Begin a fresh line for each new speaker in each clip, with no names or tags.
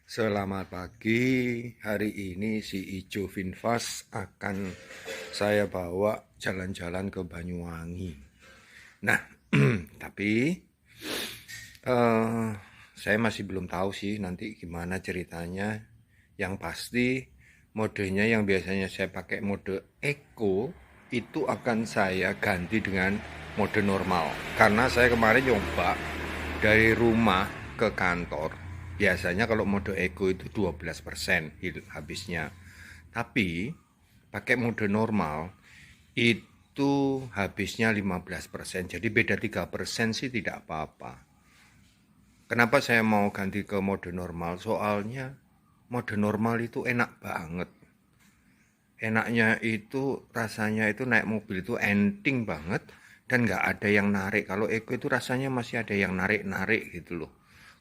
Selamat pagi, hari ini si Ijo Finfast akan saya bawa jalan-jalan ke Banyuwangi. Nah, tapi eh, saya masih belum tahu sih nanti gimana ceritanya. Yang pasti modenya yang biasanya saya pakai mode Eco itu akan saya ganti dengan mode normal. Karena saya kemarin coba dari rumah ke kantor. Biasanya kalau mode Eco itu 12% habisnya. Tapi pakai mode normal itu habisnya 15%. Jadi beda 3% sih tidak apa-apa. Kenapa saya mau ganti ke mode normal? Soalnya mode normal itu enak banget. Enaknya itu rasanya itu naik mobil itu enteng banget dan nggak ada yang narik. Kalau Eco itu rasanya masih ada yang narik-narik gitu loh.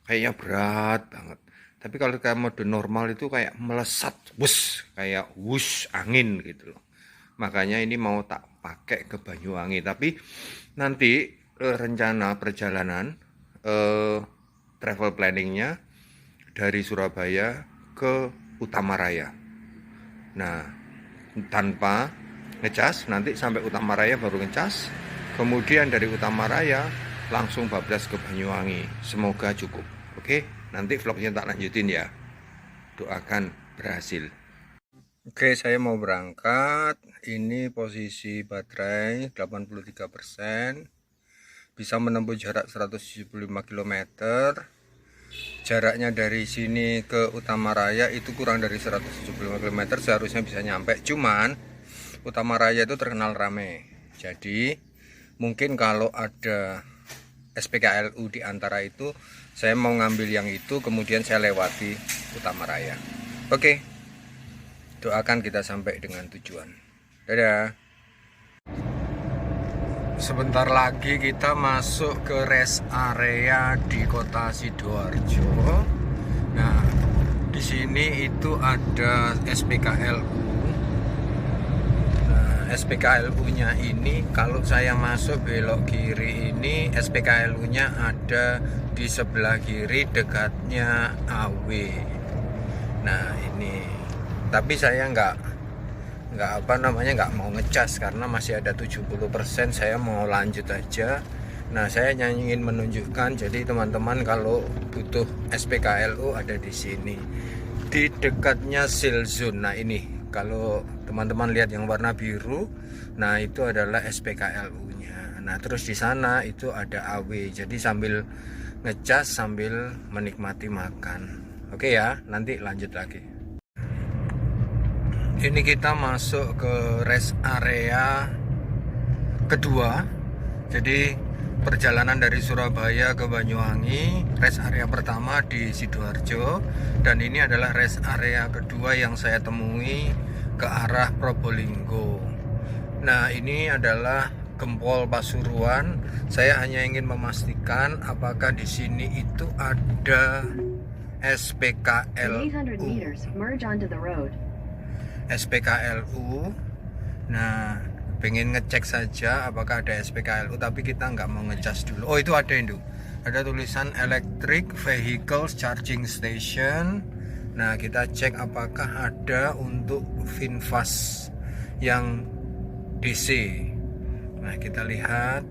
Kayaknya berat banget. Tapi kalau kayak mode normal itu kayak melesat, wush, kayak wush angin gitu loh. Makanya ini mau tak pakai ke Banyuwangi. Tapi nanti rencana perjalanan travel planningnya dari Surabaya ke Utamaraya. Nah, tanpa ngecas, nanti sampai Utamaraya baru ngecas. Kemudian dari Utamaraya langsung bablas ke Banyuwangi. Semoga cukup. Oke, nanti vlognya tak lanjutin ya. Doakan berhasil. Oke, saya mau berangkat. Ini posisi baterai 83%. Bisa menempuh jarak 175 km. Jaraknya dari sini ke Utamaraya itu kurang dari 175 km, seharusnya bisa nyampe. Cuman Utamaraya itu terkenal rame. Jadi mungkin kalau ada SPKLU di antara itu, saya mau ngambil yang itu, kemudian saya lewati Utamaraya. Oke, doakan kita sampai dengan tujuan. Dadah. Sebentar lagi kita masuk ke rest area di kota Sidoarjo. Nah, di sini itu ada SPKLU. Nah, SPKLU-nya ini kalau saya masuk belok kiri ini, SPKLU-nya ada di sebelah kiri dekatnya AW. Nah, ini. Tapi saya nggak mau ngecas karena masih ada 70%, saya mau lanjut aja. Nah, saya ingin menunjukkan, jadi teman-teman kalau butuh SPKLU ada di sini di dekatnya Seal Zone. Nah, ini kalau teman-teman lihat yang warna biru, nah itu adalah SPKLU-nya. Nah, terus di sana itu ada AW, jadi sambil ngecas sambil menikmati makan. Oke ya, nanti lanjut lagi. Ini kita masuk ke rest area kedua. Jadi perjalanan dari Surabaya ke Banyuwangi, rest area pertama di Sidoarjo, dan ini adalah rest area kedua yang saya temui ke arah Probolinggo. Nah, ini adalah Gempol Pasuruan. Saya hanya ingin memastikan apakah di sini itu ada SPKLU. Nah, pengen ngecek saja apakah ada SPKLU, tapi kita nggak mau ngecas dulu. Oh, itu ada itu. Ada tulisan Electric Vehicles Charging Station. Nah, kita cek apakah ada untuk Finfast yang DC. Nah, kita lihat.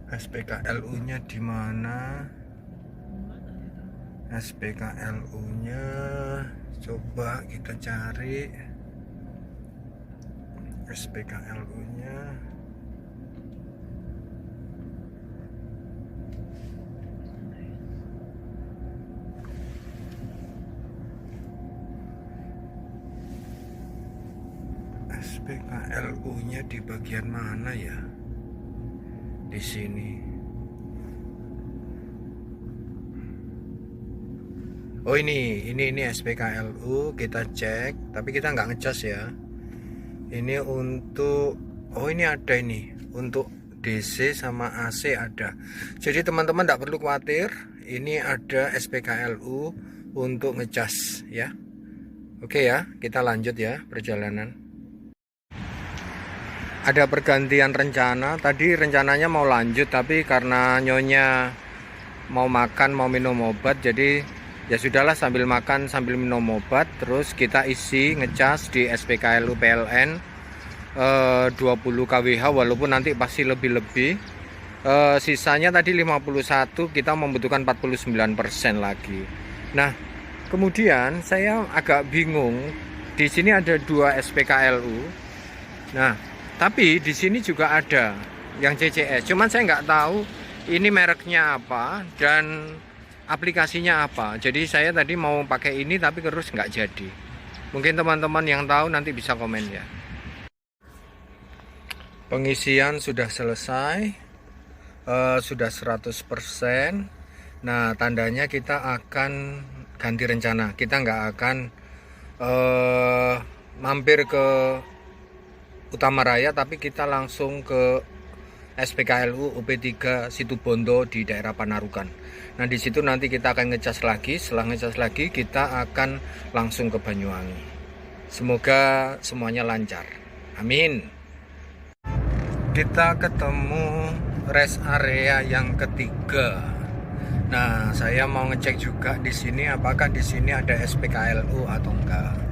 SPKLU-nya di mana? SPKLU-nya coba kita cari. SPKLU-nya SPKLU-nya di bagian mana ya? Di sini. Oh, ini SPKLU, kita cek, tapi kita nggak ngecas ya. Ini untuk, oh ini ada ini untuk DC sama AC ada. Jadi teman-teman tidak perlu khawatir, ini ada SPKLU untuk ngecas ya. Oke ya, kita lanjut ya perjalanan. Ada pergantian rencana. Tadi rencananya mau lanjut, tapi karena nyonya mau makan, mau minum obat, jadi ya sudahlah, sambil makan sambil minum obat. Terus kita isi ngecas di SPKLU PLN 20 kWh, walaupun nanti pasti lebih-lebih. Sisanya tadi 51, kita membutuhkan 49% lagi. Nah, kemudian saya agak bingung. Di sini ada 2 SPKLU. Nah, tapi di sini juga ada yang CCS. Cuman saya nggak tahu ini mereknya apa dan aplikasinya apa. Jadi saya tadi mau pakai ini tapi terus nggak jadi. Mungkin teman-teman yang tahu nanti bisa komen ya. Pengisian sudah selesai, sudah 100%. Nah, tandanya kita akan ganti rencana. Kita nggak akan mampir ke Utama Raya, tapi kita langsung ke SPKLU UP3 Situbondo di daerah Panarukan. Nah, di situ nanti kita akan ngecas lagi. Setelah ngecas lagi, kita akan langsung ke Banyuwangi. Semoga semuanya lancar. Amin. Kita ketemu rest area yang ketiga. Nah, saya mau ngecek juga di sini apakah di sini ada SPKLU atau enggak.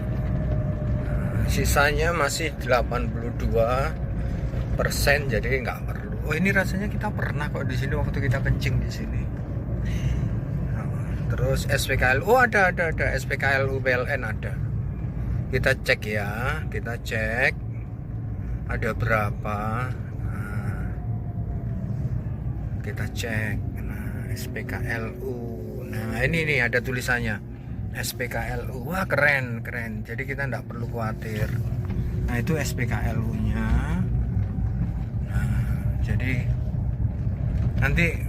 Sisanya masih 82%, jadi nggak perlu. Oh, ini rasanya kita pernah kok di sini waktu kita kencing di sini. Terus SPKLU, oh ada SPKLU PLN ada. Kita cek ya, kita cek ada berapa. Nah, kita cek. Nah, SPKLU. Nah, ini nih ada tulisannya. SPKLU, wah keren. Jadi kita nggak perlu khawatir. Nah, itu SPKLU-nya. Nah, jadi nanti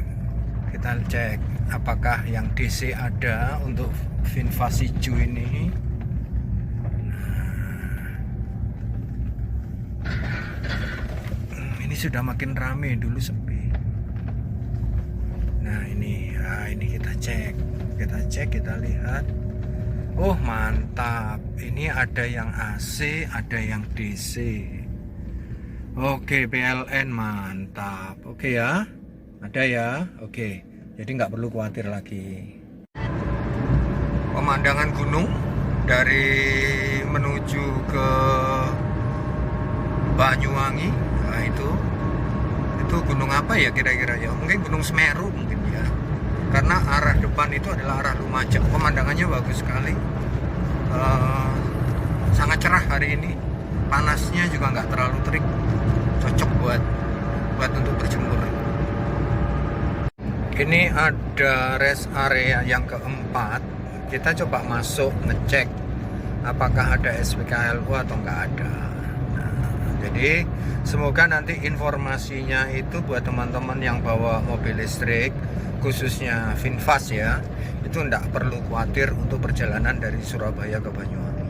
kita cek apakah yang DC ada untuk Finfast hijau ini. Ini sudah makin rame, dulu sepi. Nah, ini kita cek, kita lihat. Oh, mantap. Ini ada yang AC, ada yang DC. Oke, PLN mantap. Oke ya. Ada ya. Oke. Jadi nggak perlu khawatir lagi. Pemandangan gunung dari menuju ke Banyuwangi. Nah, itu gunung apa ya kira-kira ya? Mungkin Gunung Semeru mungkin ya. Karena arah depan itu adalah arah Lumajang. Pemandangannya bagus sekali. Sangat cerah hari ini. Panasnya juga nggak terlalu terik. Cocok buat untuk berjemur. Ini ada rest area yang keempat. Kita coba masuk ngecek apakah ada SPKLU atau nggak ada. Nah, jadi semoga nanti informasinya itu buat teman-teman yang bawa mobil listrik, khususnya Finfast ya, itu enggak perlu khawatir untuk perjalanan dari Surabaya ke Banyuwangi.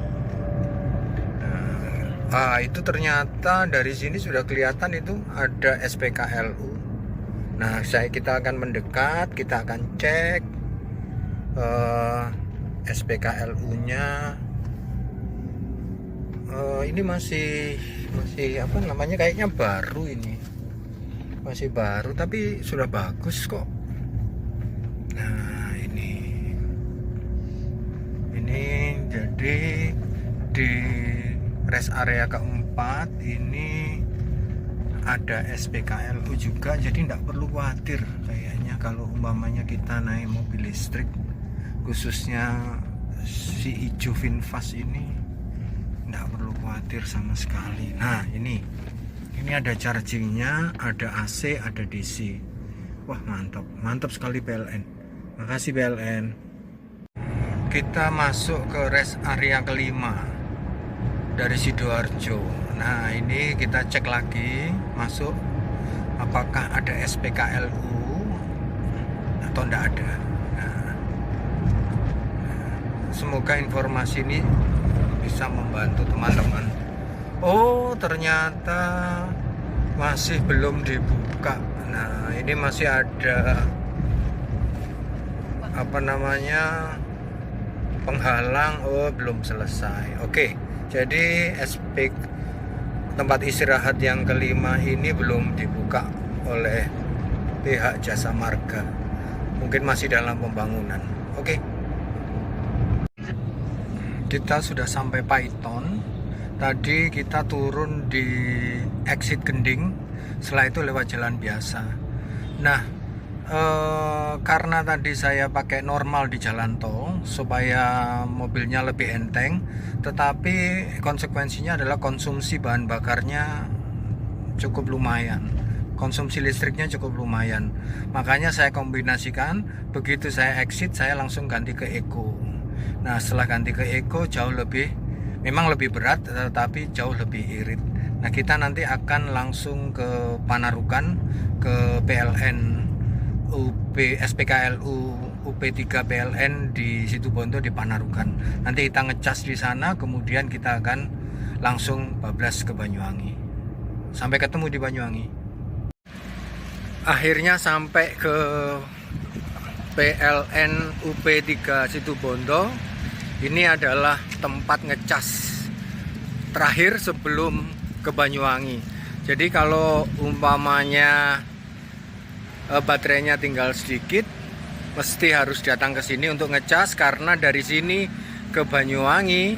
Nah, itu ternyata dari sini sudah kelihatan itu ada SPKLU. Nah, kita akan mendekat, kita akan cek SPKLU-nya. Ini masih apa namanya, kayaknya baru ini, masih baru tapi sudah bagus kok. Nah, ini jadi di rest area keempat ini ada SPKLU juga, jadi tidak perlu khawatir kayaknya kalau umpamanya kita naik mobil listrik, khususnya si hijau Finfast ini, tidak perlu khawatir sama sekali. Nah, ini ada chargingnya, ada AC, ada DC. Wah, mantap sekali PLN. Makasih PLN. Kita masuk ke rest area kelima dari Sidoarjo. Nah, ini kita cek lagi masuk apakah ada SPKLU atau tidak ada. Nah, semoga informasi ini bisa membantu teman-teman. Oh, ternyata masih belum dibuka. Nah, ini masih ada apa namanya, penghalang. Oh, belum selesai. Oke, jadi aspek tempat istirahat yang kelima ini belum dibuka oleh pihak Jasa Marga, mungkin masih dalam pembangunan. Oke, kita sudah sampai Paiton. Tadi kita turun di exit Gending, setelah itu lewat jalan biasa. Nah, karena tadi saya pakai normal di jalan tol supaya mobilnya lebih enteng, tetapi konsekuensinya adalah konsumsi bahan bakarnya cukup lumayan, konsumsi listriknya cukup lumayan. Makanya saya kombinasikan, begitu saya exit saya langsung ganti ke Eco. Nah, setelah ganti ke Eco jauh lebih, memang lebih berat tetapi jauh lebih irit. Nah, kita nanti akan langsung ke Panarukan, ke PLN UP SPKLU UP3 PLN di Situbondo di Panarukan. Nanti kita ngecas di sana, kemudian kita akan langsung bablas ke Banyuwangi. Sampai ketemu di Banyuwangi. Akhirnya sampai ke PLN UP3 Situbondo. Ini adalah tempat ngecas terakhir sebelum ke Banyuwangi. Jadi kalau umpamanya baterainya tinggal sedikit, mesti harus datang ke sini untuk ngecas, karena dari sini ke Banyuwangi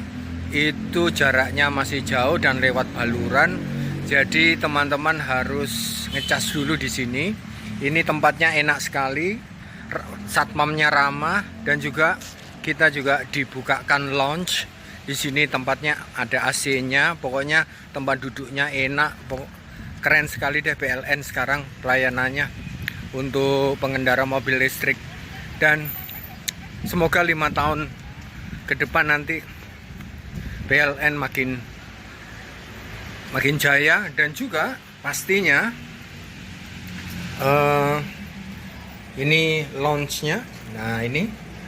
itu jaraknya masih jauh dan lewat Baluran. Jadi teman-teman harus ngecas dulu di sini. Ini tempatnya enak sekali, satpamnya ramah, dan juga kita juga dibukakan lounge. Di sini tempatnya ada AC-nya, pokoknya tempat duduknya enak. Keren sekali deh PLN sekarang pelayanannya untuk pengendara mobil listrik. Dan semoga 5 tahun ke depan nanti PLN makin jaya, dan juga pastinya ini lounge-nya. Nah, ini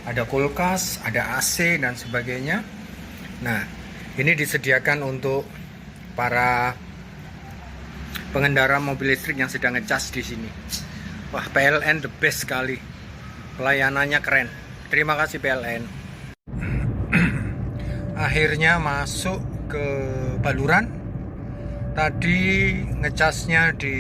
ada kulkas, ada AC dan sebagainya. Nah, ini disediakan untuk para pengendara mobil listrik yang sedang ngecas di sini. Wah, PLN the best sekali. Pelayanannya keren. Terima kasih PLN. Akhirnya masuk ke Baluran. Tadi ngecasnya di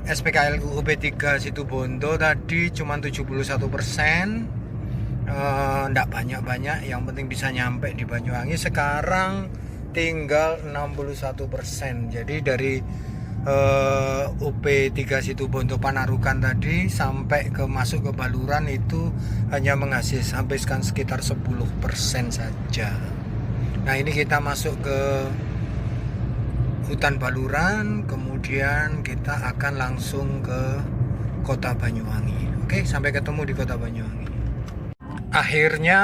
SPKLU UP3 Situbondo tadi cuma 71%. Nggak banyak-banyak, yang penting bisa nyampe di Banyuwangi. Sekarang tinggal 61%. Jadi dari UP3 Situbondo Panarukan tadi sampai ke masuk ke Baluran itu hanya menghabiskan sekitar 10% saja. Nah, ini kita masuk ke hutan Baluran, kemudian kita akan langsung ke kota Banyuwangi. Oke, sampai ketemu di kota Banyuwangi. Akhirnya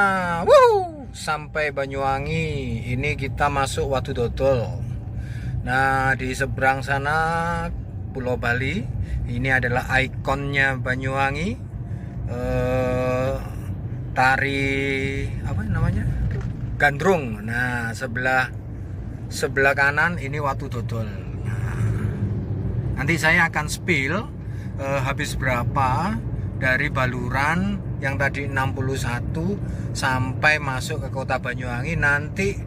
sampai Banyuwangi. Ini kita masuk Watu Dodol. Nah, di seberang sana Pulau Bali. Ini adalah ikonnya Banyuwangi. Tari apa namanya? Gandrung. Nah, sebelah kanan ini Watu Dodol. Nah, nanti saya akan spill habis berapa dari Baluran yang tadi 61 sampai masuk ke kota Banyuwangi. Nanti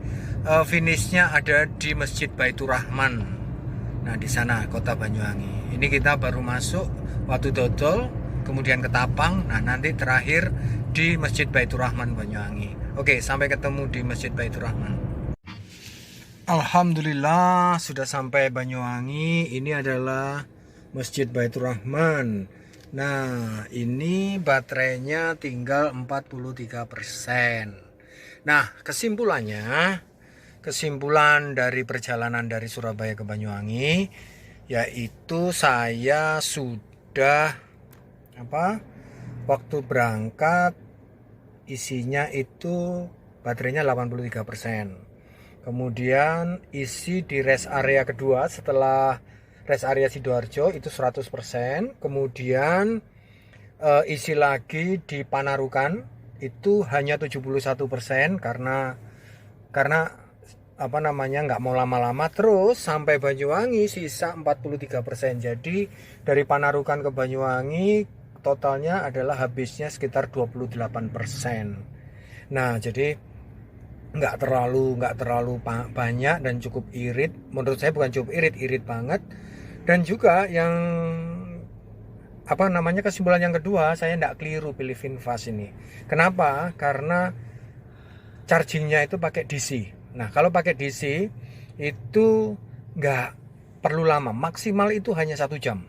finishnya ada di Masjid Baitur Rahman. Nah, di sana kota Banyuwangi. Ini kita baru masuk Watu Dodol, kemudian ke Tapang. Nah, nanti terakhir di Masjid Baitur Rahman Banyuwangi. Oke, sampai ketemu di Masjid Baitur Rahman. Alhamdulillah sudah sampai Banyuwangi. Ini adalah Masjid Baitur Rahman. Nah, ini baterainya tinggal 43%. Nah, kesimpulan dari perjalanan dari Surabaya ke Banyuwangi yaitu saya sudah waktu berangkat isinya itu baterainya 83%. Kemudian isi di rest area kedua setelah rest area Sidoarjo itu 100%. Kemudian isi lagi di Panarukan itu hanya 71% karena
nggak mau lama-lama, terus sampai Banyuwangi sisa 43%. Jadi dari Panarukan ke Banyuwangi totalnya adalah habisnya sekitar 28%. Nah, jadi nggak terlalu banyak dan cukup irit. Menurut saya bukan cukup irit, irit banget. Dan juga yang kesimpulan yang kedua, saya nggak keliru pilih VinFast ini. Kenapa? Karena chargingnya itu pakai DC. Nah, kalau pakai DC itu nggak perlu lama, maksimal itu hanya 1 jam.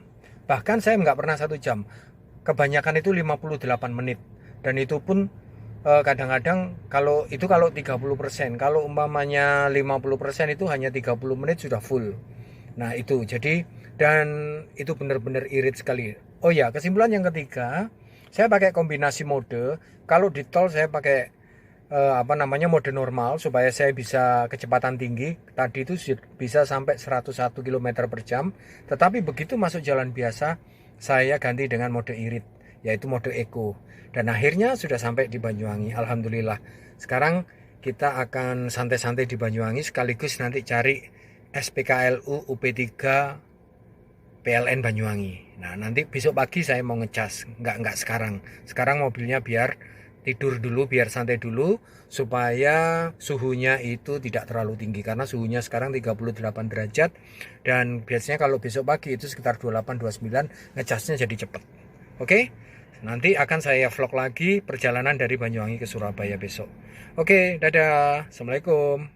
Bahkan saya nggak pernah 1 jam, kebanyakan itu 58 menit. Dan itu pun kadang-kadang kalau 30%, kalau umpamanya 50% itu hanya 30 menit sudah full. Nah itu jadi, dan itu benar-benar irit sekali. Oh ya, kesimpulan yang ketiga, saya pakai kombinasi mode. Kalau di tol saya pakai mode normal supaya saya bisa kecepatan tinggi. Tadi itu bisa sampai 101 km per jam. Tetapi begitu masuk jalan biasa, saya ganti dengan mode irit, yaitu mode eco. Dan akhirnya sudah sampai di Banyuwangi, alhamdulillah. Sekarang kita akan santai-santai di Banyuwangi, sekaligus nanti cari SPKLU UP3 PLN Banyuwangi. Nah, nanti besok pagi saya mau ngecas, nggak sekarang. Sekarang mobilnya biar tidur dulu, biar santai dulu, supaya suhunya itu tidak terlalu tinggi, karena suhunya sekarang 38 derajat, dan biasanya kalau besok pagi itu sekitar 28-29, ngecasnya jadi cepet. Oke, nanti akan saya vlog lagi perjalanan dari Banyuwangi ke Surabaya besok. Oke, dadah, assalamualaikum.